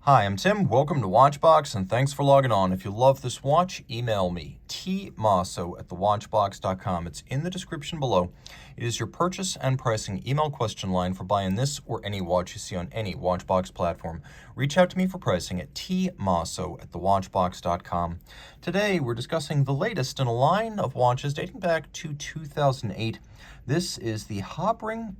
Hi, I'm Tim. Welcome to Watchbox, and thanks for logging on. If you love this watch, email me, tmosso@thewatchbox.com. It's in the description below. It is your purchase and pricing email question line for buying this or any watch you see on any Watchbox platform. Reach out to me for pricing at tmosso@thewatchbox.com. Today, we're discussing the latest in a line of watches dating back to 2008. This is the Habring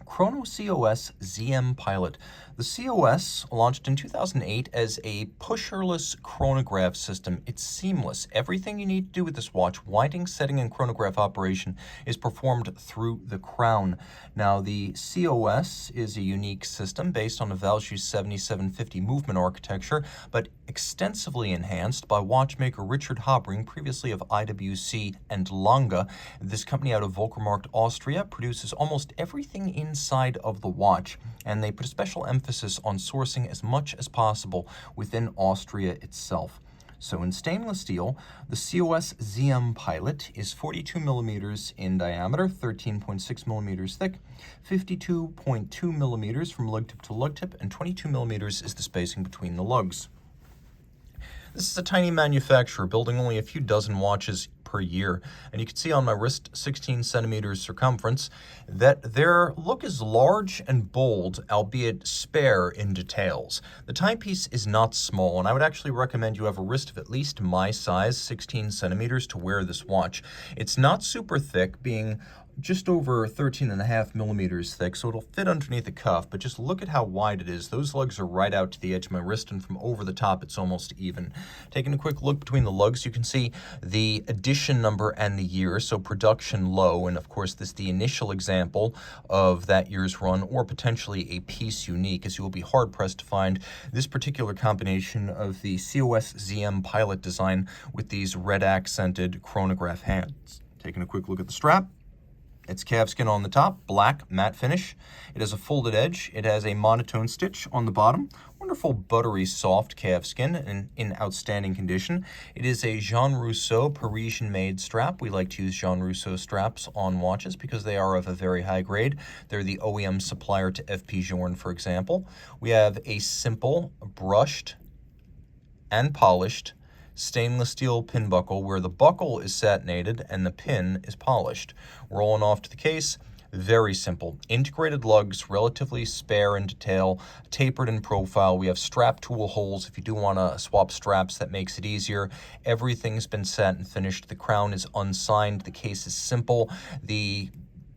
Chrono COS ZM Pilot. The COS launched in 2008 as a pusherless chronograph system. It's seamless. Everything you need to do with this watch, winding, setting, and chronograph operation, is performed through the crown. Now, the COS is a unique system based on a Valjoux 7750 movement architecture, but extensively enhanced by watchmaker Richard Habring, previously of IWC and Lange. This company out of Volkermarkt, Austria, produces almost everything inside of the watch, and they put a special emphasis on sourcing as much as possible within Austria itself. So in stainless steel, the COS ZM Pilot is 42 millimeters in diameter, 13.6 millimeters thick, 52.2 millimeters from lug tip to lug tip, and 22 millimeters is the spacing between the lugs. This is a tiny manufacturer building only a few dozen watches per year, and you can see on my wrist 16 centimeters circumference that their look is large and bold, albeit spare in details. The timepiece is not small, and I would actually recommend you have a wrist of at least my size, 16 centimeters, to wear this watch. It's not super thick, being just over 13.5 millimeters thick, so it'll fit underneath the cuff, but just look at how wide it is. Those lugs are right out to the edge of my wrist, and from over the top, it's almost even. Taking a quick look between the lugs, you can see the edition number and the year, so production low, and of course, this is the initial example of that year's run, or potentially a piece unique, as you will be hard-pressed to find this particular combination of the COS ZM Pilot design with these red-accented chronograph hands. Taking a quick look at the strap. It's calfskin on the top, black matte finish. It has a folded edge. It has a monotone stitch on the bottom. Wonderful buttery soft calfskin and in outstanding condition. It is a Jean Rousseau Parisian-made strap. We like to use Jean Rousseau straps on watches because they are of a very high grade. They're the OEM supplier to FP Journe, for example. We have a simple, brushed and polished stainless steel pin buckle where the buckle is satinated and the pin is polished. Rolling off to the case, very simple. Integrated lugs, relatively spare in detail, tapered in profile. We have strap tool holes if you do want to swap straps. That makes it easier. Everything's been satin finished. The crown is unsigned. The case is simple. The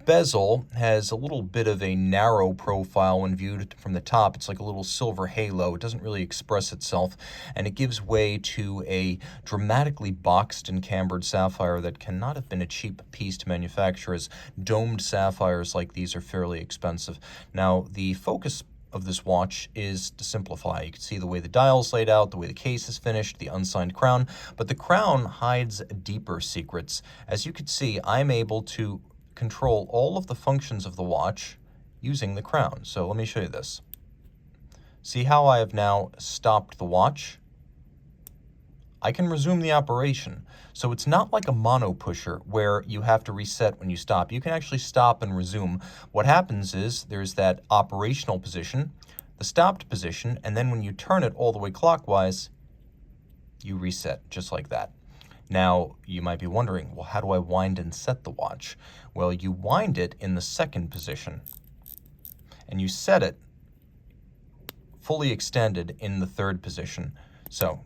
bezel has a little bit of a narrow profile when viewed from the top. It's like a little silver halo. It doesn't really express itself, and it gives way to a dramatically boxed and cambered sapphire that cannot have been a cheap piece to manufacture, as domed sapphires like these are fairly expensive. Now, the focus of this watch is to simplify. You can see the way the dial's laid out, the way the case is finished, the unsigned crown, but the crown hides deeper secrets. As you can see, I'm able to control all of the functions of the watch using the crown. So let me show you this. See how I have now stopped the watch? I can resume the operation. So it's not like a mono pusher where you have to reset when you stop. You can actually stop and resume. What happens is there's that operational position, the stopped position, and then when you turn it all the way clockwise, you reset just like that. Now, you might be wondering, well, how do I wind and set the watch? Well, you wind it in the second position, and you set it fully extended in the third position. So,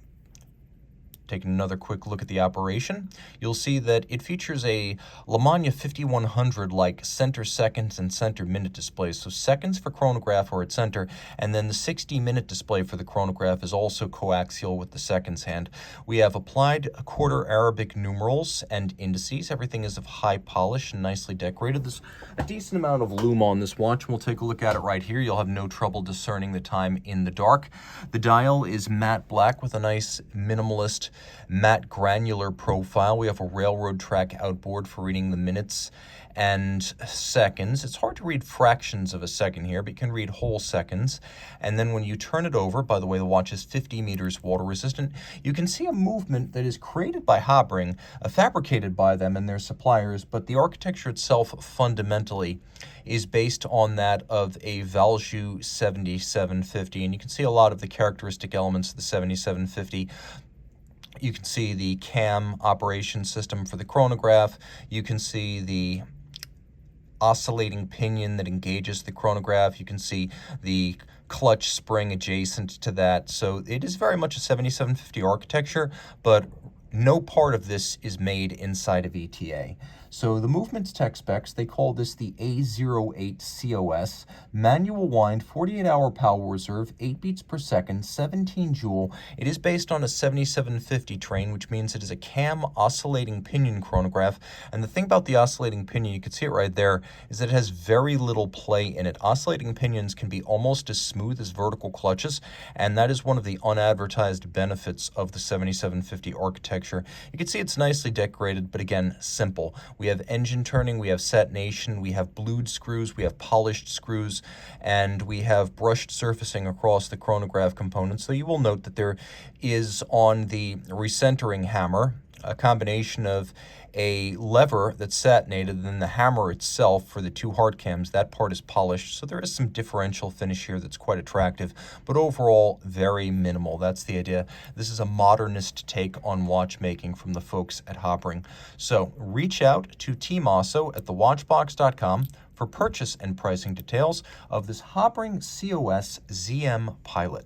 taking another quick look at the operation, you'll see that it features a Lemania 5100-like center seconds and center minute displays. So seconds for chronograph are at center, and then the 60-minute display for the chronograph is also coaxial with the seconds hand. We have applied quarter Arabic numerals and indices. Everything is of high polish and nicely decorated. There's a decent amount of lume on this watch, and we'll take a look at it right here. You'll have no trouble discerning the time in the dark. The dial is matte black with a nice minimalist matte granular profile. We have a railroad track outboard for reading the minutes and seconds. It's hard to read fractions of a second here, but you can read whole seconds. And then when you turn it over, by the way, the watch is 50 meters water resistant, you can see a movement that is created by Habring, fabricated by them and their suppliers, but the architecture itself fundamentally is based on that of a Valjoux 7750. And you can see a lot of the characteristic elements of the 7750. You can see the cam operation system for the chronograph. You can see the oscillating pinion that engages the chronograph. You can see the clutch spring adjacent to that. So it is very much a 7750 architecture, but no part of this is made inside of ETA. So the movement's tech specs, they call this the A08 COS, manual wind, 48-hour power reserve, 8 beats per second, 17 joule. It is based on a 7750 train, which means it is a cam oscillating pinion chronograph. And the thing about the oscillating pinion, you can see it right there, is that it has very little play in it. Oscillating pinions can be almost as smooth as vertical clutches, and that is one of the unadvertised benefits of the 7750 architecture. You can see it's nicely decorated, but again, simple. We have engine turning, we have satination, we have blued screws, we have polished screws, and we have brushed surfacing across the chronograph components. So you will note that there is on the recentering hammer a combination of a lever that's satinated, and then the hammer itself for the two hard cams, that part is polished. So there is some differential finish here that's quite attractive, but overall very minimal. That's the idea. This is a modernist take on watchmaking from the folks at Habring. So reach out to Team Mosso at thewatchbox.com for purchase and pricing details of this Habring COS ZM Pilot.